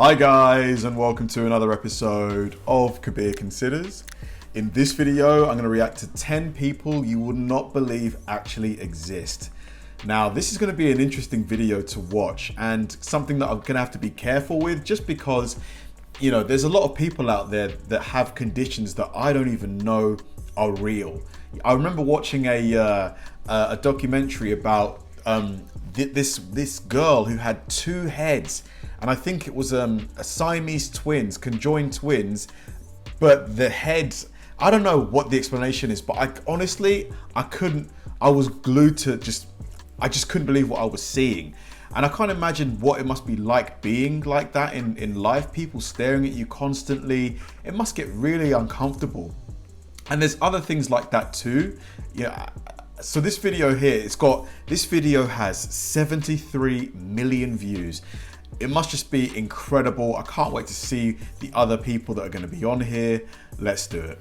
Hi guys, and welcome to another episode of Kabir Considers. In this video, I'm going to react to 10 people you would not believe actually exist. Now, this is going to be an interesting video to watch and something that I'm going to have to be careful with just because, you know, there's a lot of people out there that have conditions that I don't even know are real. I remember watching a documentary about this girl who had two heads. And I think it was a Siamese twins, conjoined twins, but the heads, I don't know what the explanation is, but I was glued to I just couldn't believe what I was seeing. And I can't imagine what it must be like being like that in life, people staring at you constantly. It must get really uncomfortable. And there's other things like that too. Yeah. So this video here, this video has 73 million views. It must just be incredible. I can't wait to see the other people that are going to be on here. Let's do it.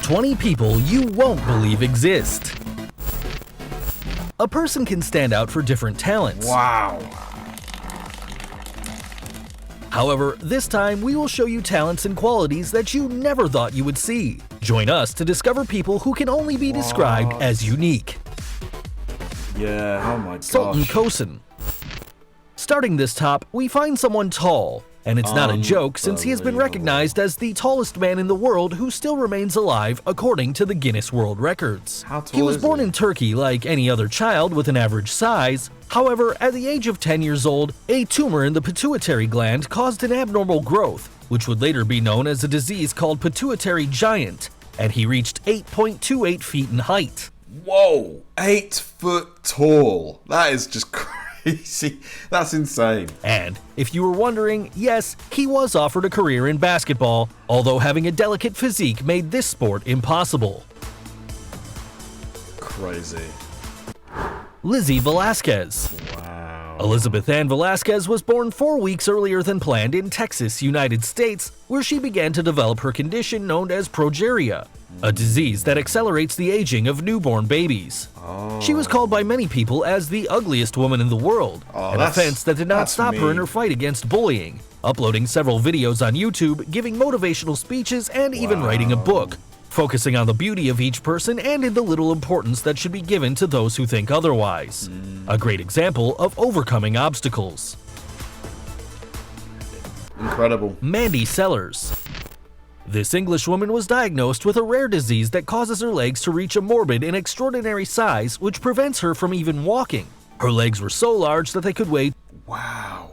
20 people you won't believe exist. A person can stand out for different talents. Wow. However, this time we will show you talents and qualities that you never thought you would see. Join us to discover people who can only be described as unique. Yeah, oh my gosh. Sultan Kosin. Starting this top, we find someone tall, and it's not a joke since he has been recognized as the tallest man in the world who still remains alive according to the Guinness World Records. How tall he was is born he? in Turkey like any other child with an average size. However, at the age of 10 years old, a tumor in the pituitary gland caused an abnormal growth, which would later be known as a disease called pituitary giant, and he reached 8.28 feet in height. Whoa, 8 foot tall. That is just crazy. That's insane. And if you were wondering, yes, he was offered a career in basketball, although having a delicate physique made this sport impossible. Crazy. Lizzie Velasquez. Wow. Elizabeth Ann Velasquez was born 4 weeks earlier than planned in Texas, United States, where she began to develop her condition known as progeria, a disease that accelerates the aging of newborn babies. She was called by many people as the ugliest woman in the world, an offense that did not stop her in her fight against bullying, uploading several videos on YouTube, giving motivational speeches, and even writing a book, focusing on the beauty of each person and in the little importance that should be given to those who think otherwise. A great example of overcoming obstacles. Incredible. Mandy Sellers. This Englishwoman was diagnosed with a rare disease that causes her legs to reach a morbid and extraordinary size which prevents her from even walking. Her legs were so large that they could weigh... Wow.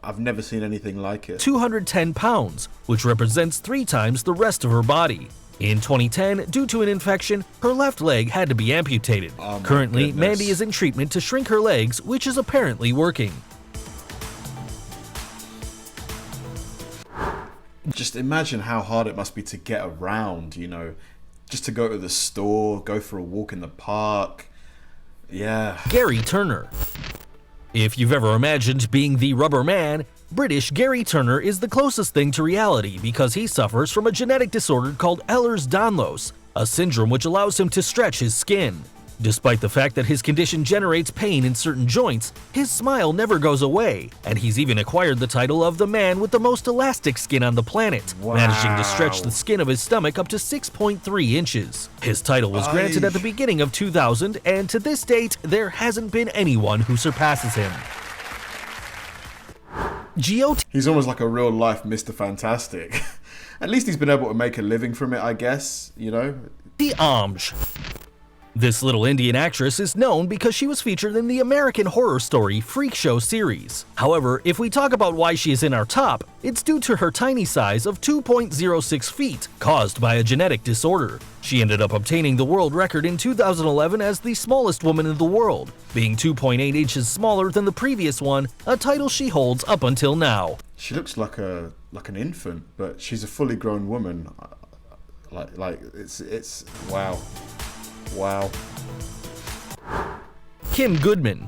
I've never seen anything like it. 210 pounds, which represents 3 times the rest of her body. In 2010, due to an infection, her left leg had to be amputated. Currently, goodness. Mandy is in treatment to shrink her legs, which is apparently working. Just imagine how hard it must be to get around, you know, just to go to the store, go for a walk in the park. Yeah. Gary Turner. If you've ever imagined being the rubber man, British Gary Turner is the closest thing to reality because he suffers from a genetic disorder called Ehlers-Danlos, a syndrome which allows him to stretch his skin. Despite the fact that his condition generates pain in certain joints, his smile never goes away, and he's even acquired the title of the man with the most elastic skin on the planet, managing to stretch the skin of his stomach up to 6.3 inches. His title was granted at the beginning of 2000, and to this date, there hasn't been anyone who surpasses him. He's almost like a real life Mr. Fantastic. At least he's been able to make a living from it, I guess, you know. Amj. This little Indian actress is known because she was featured in the American horror story Freak Show series. However, if we talk about why she is in our top, it's due to her tiny size of 2.06 feet, caused by a genetic disorder. She ended up obtaining the world record in 2011 as the smallest woman in the world, being 2.8 inches smaller than the previous one, a title she holds up until now. She looks like an infant, but she's a fully grown woman. It's wow. Wow. Kim Goodman.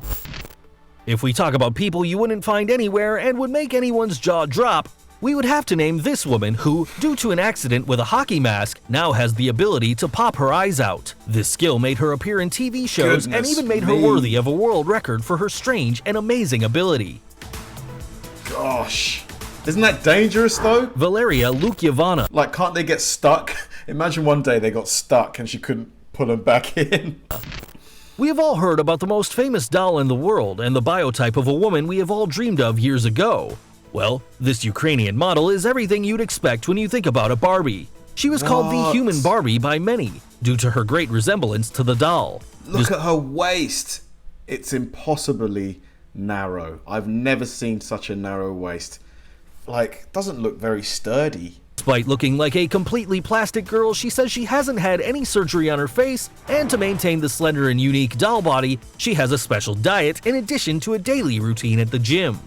If we talk about people you wouldn't find anywhere and would make anyone's jaw drop, We would have to name this woman who, due to an accident with a hockey mask, now has the ability to pop her eyes out. This skill made her appear in TV shows and even made her worthy of a world record for her strange and amazing ability. Gosh. Isn't that dangerous though? Valeria Lukiavana. Like, can't they get stuck? Imagine one day they got stuck and she couldn't pull them back in. We have all heard about the most famous doll in the world and the biotype of a woman we have all dreamed of years ago. Well, this Ukrainian model is everything you'd expect when you think about a Barbie. She was called the human Barbie by many, due to her great resemblance to the doll. Look at her waist. It's impossibly narrow. I've never seen such a narrow waist. Like, doesn't look very sturdy. Despite looking like a completely plastic girl, she says she hasn't had any surgery on her face, and to maintain the slender and unique doll body, she has a special diet in addition to a daily routine at the gym.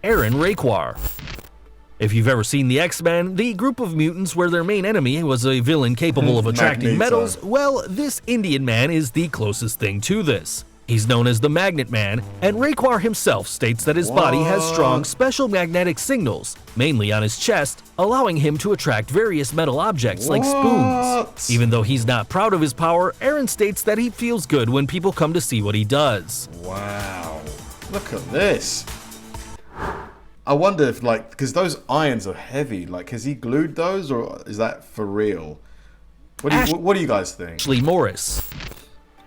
Aaron Rayquar. If you've ever seen the X-Men, the group of mutants where their main enemy was a villain capable of attracting metals, well, this Indian man is the closest thing to this. He's known as the Magnet Man, and Rayquar himself states that his body has strong special magnetic signals, mainly on his chest, allowing him to attract various metal objects like spoons. Even though he's not proud of his power, Aaron states that he feels good when people come to see what he does. Wow. Look at this. I wonder if, like, because those irons are heavy, like, has he glued those or is that for real? What do you guys think? Ashley Morris.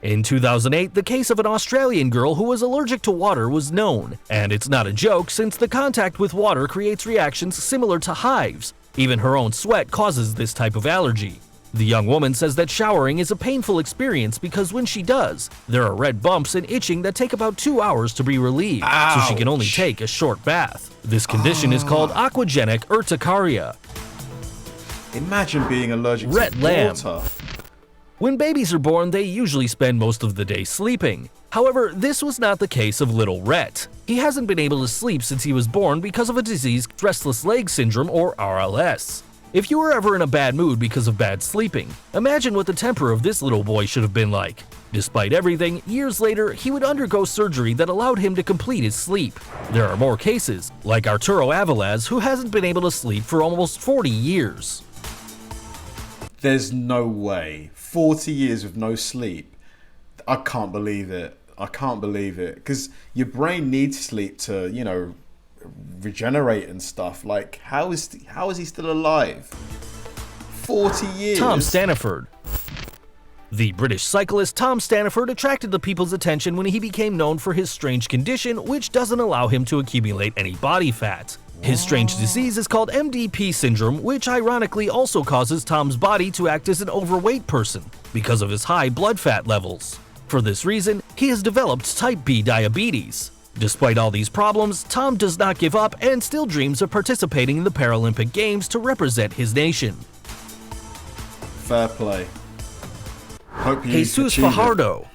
In 2008, the case of an Australian girl who was allergic to water was known, and it's not a joke since the contact with water creates reactions similar to hives. Even her own sweat causes this type of allergy. The young woman says that showering is a painful experience because when she does, there are red bumps and itching that take about 2 hours to be relieved, so she can only take a short bath. This condition is called aquagenic urticaria. Imagine being allergic to water. When babies are born, they usually spend most of the day sleeping. However, this was not the case of little Rhett. He hasn't been able to sleep since he was born because of a disease, restless leg syndrome or RLS. If you were ever in a bad mood because of bad sleeping, imagine what the temper of this little boy should have been like. Despite everything, years later, he would undergo surgery that allowed him to complete his sleep. There are more cases, like Arturo Avilaz, who hasn't been able to sleep for almost 40 years. There's no way. 40 years with no sleep. I can't believe it. I can't believe it. Because your brain needs sleep to, you know, regenerate and stuff. Like, how is he still alive? 40 years. Tom Sanford. The British cyclist Tom Sanford attracted the people's attention when he became known for his strange condition, which doesn't allow him to accumulate any body fat. His strange disease is called MDP syndrome, which ironically also causes Tom's body to act as an overweight person because of his high blood fat levels. For this reason, he has developed type B diabetes. Despite all these problems, Tom does not give up and still dreams of participating in the Paralympic Games to represent his nation. Fair play. Hope you Jesus Fajardo.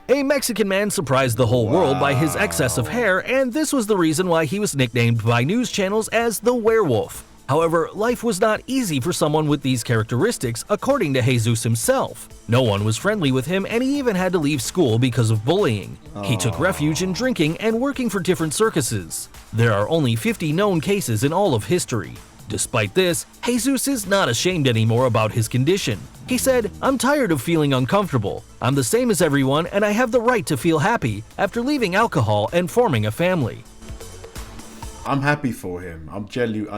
A Mexican man surprised the whole world by his excess of hair, and this was the reason why he was nicknamed by news channels as the werewolf. However, life was not easy for someone with these characteristics, according to Jesus himself. No one was friendly with him, and he even had to leave school because of bullying. He took refuge in drinking and working for different circuses. There are only 50 known cases in all of history. Despite this, Jesus is not ashamed anymore about his condition. He said, "I'm tired of feeling uncomfortable. I'm the same as everyone and I have the right to feel happy after leaving alcohol and forming a family." I'm happy for him. I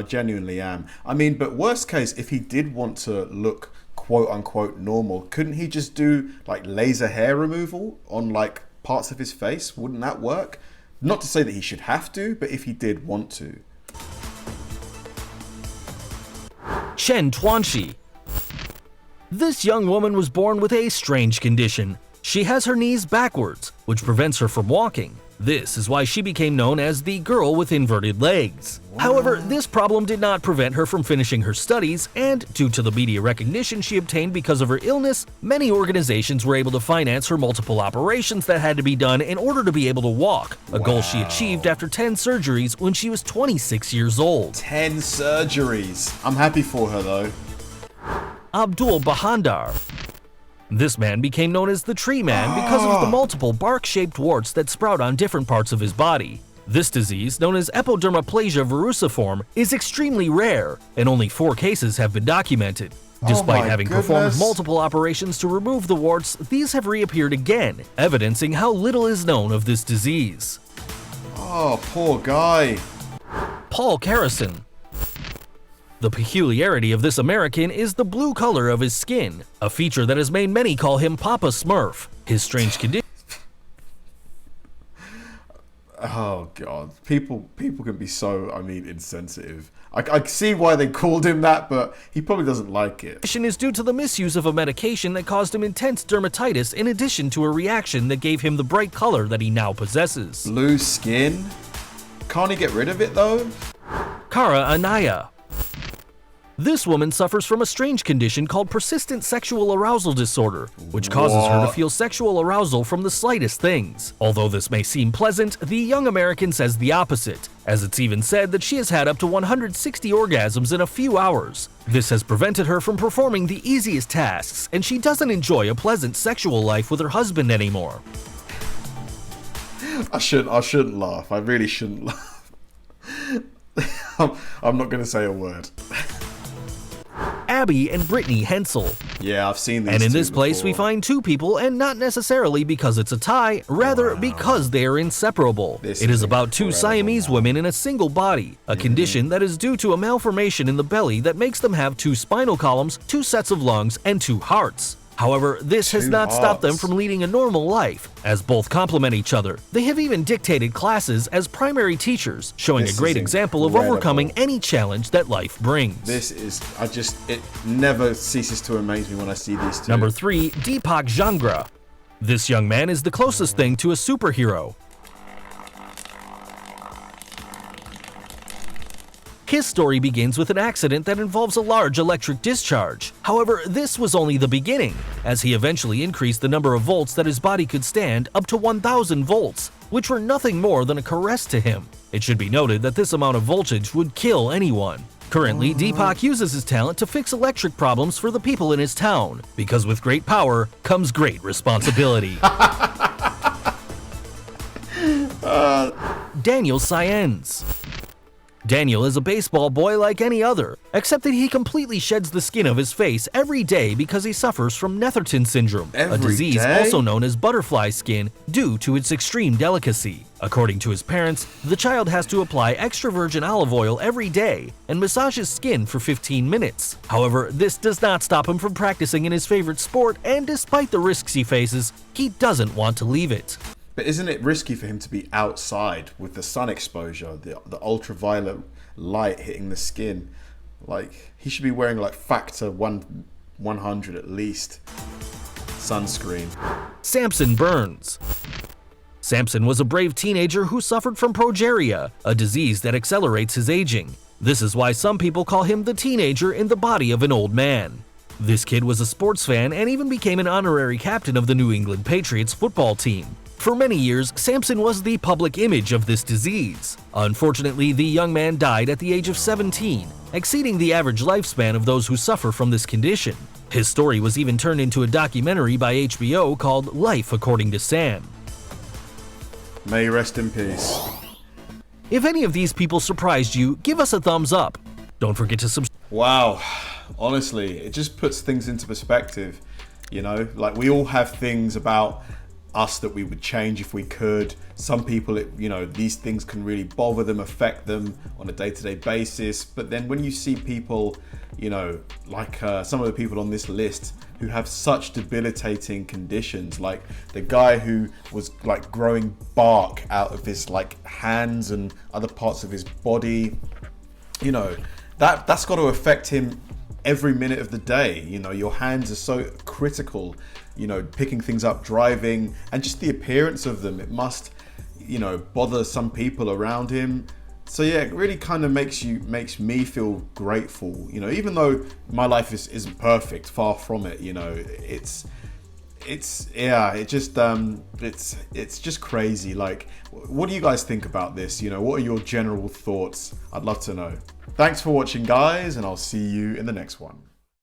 genuinely am. I mean, but worst case, if he did want to look quote unquote normal, couldn't he just do like laser hair removal on like parts of his face? Wouldn't that work? Not to say that he should have to, but if he did want to. Chen Yuanchi. This young woman was born with a strange condition. She has her knees backwards, which prevents her from walking. This is why she became known as the girl with inverted legs. However, this problem did not prevent her from finishing her studies, and due to the media recognition she obtained because of her illness, many organizations were able to finance her multiple operations that had to be done in order to be able to walk, a goal she achieved after 10 surgeries when she was 26 years old. 10 surgeries. I'm happy for her though. Abdul Bahandar. This man became known as the Tree Man because of the multiple bark-shaped warts that sprout on different parts of his body. This disease, known as epidermoplasia verruciform, is extremely rare, and only 4 cases have been documented. Despite having performed multiple operations to remove the warts, these have reappeared again, evidencing how little is known of this disease. Oh, poor guy. Paul Carrison. The peculiarity of this American is the blue color of his skin, a feature that has made many call him Papa Smurf. His strange condition. Oh god, people can be so, insensitive. I see why they called him that, but he probably doesn't like it. Is due to the misuse of a medication that caused him intense dermatitis in addition to a reaction that gave him the bright color that he now possesses. Blue skin? Can't he get rid of it though? Kara Anaya. This woman suffers from a strange condition called persistent sexual arousal disorder, which causes her to feel sexual arousal from the slightest things. Although this may seem pleasant, the young American says the opposite, as it's even said that she has had up to 160 orgasms in a few hours. This has prevented her from performing the easiest tasks, and she doesn't enjoy a pleasant sexual life with her husband anymore. I shouldn't laugh. I really shouldn't laugh. I'm not going to say a word. Abby and Brittany Hensel. Yeah, I've seen these. And in this place, before. we find 2 people, and not necessarily because it's a tie, rather because they are inseparable. It is about 2 Siamese women in a single body, a condition that is due to a malformation in the belly that makes them have 2 spinal columns, 2 sets of lungs, and 2 hearts. However, this has not stopped them from leading a normal life, as both complement each other. They have even dictated classes as primary teachers, showing a great example of overcoming any challenge that life brings. It never ceases to amaze me when I see these 2. Number 3, Deepak Jangra. This young man is the closest thing to a superhero. His story begins with an accident that involves a large electric discharge. However, this was only the beginning, as he eventually increased the number of volts that his body could stand up to 1,000 volts, which were nothing more than a caress to him. It should be noted that this amount of voltage would kill anyone. Currently, Deepak uses his talent to fix electric problems for the people in his town, because with great power comes great responsibility. Daniel Saenz. Daniel is a baseball boy like any other, except that he completely sheds the skin of his face every day because he suffers from Netherton syndrome, a disease also known as butterfly skin due to its extreme delicacy. According to his parents, the child has to apply extra virgin olive oil every day and massage his skin for 15 minutes. However, this does not stop him from practicing in his favorite sport, and despite the risks he faces, he doesn't want to leave it. But isn't it risky for him to be outside with the sun exposure, the ultraviolet light hitting the skin? Like, he should be wearing like factor 100 at least sunscreen. Samson Burns. Samson was a brave teenager who suffered from progeria, a disease that accelerates his aging. This is why some people call him the teenager in the body of an old man. This kid was a sports fan and even became an honorary captain of the New England Patriots football team. For many years, Samson was the public image of this disease. Unfortunately, the young man died at the age of 17, exceeding the average lifespan of those who suffer from this condition. His story was even turned into a documentary by HBO called Life According to Sam. May he rest in peace. If any of these people surprised you, give us a thumbs up. Don't forget to subscribe. Wow, honestly, it just puts things into perspective. You know, like we all have things about us that we would change if we could. Some people, these things can really bother them, affect them on a day-to-day basis. But then when you see people, like some of the people on this list who have such debilitating conditions, like the guy who was like growing bark out of his like hands and other parts of his body, that's got to affect him every minute of the day. Your hands are so critical, picking things up, driving, and just the appearance of them. It must, bother some people around him. So yeah, it really kind of makes me feel grateful, even though my life isn't perfect, far from it. It's just crazy. Like, what do you guys think about this? What are your general thoughts? I'd love to know. Thanks for watching, guys, and I'll see you in the next one.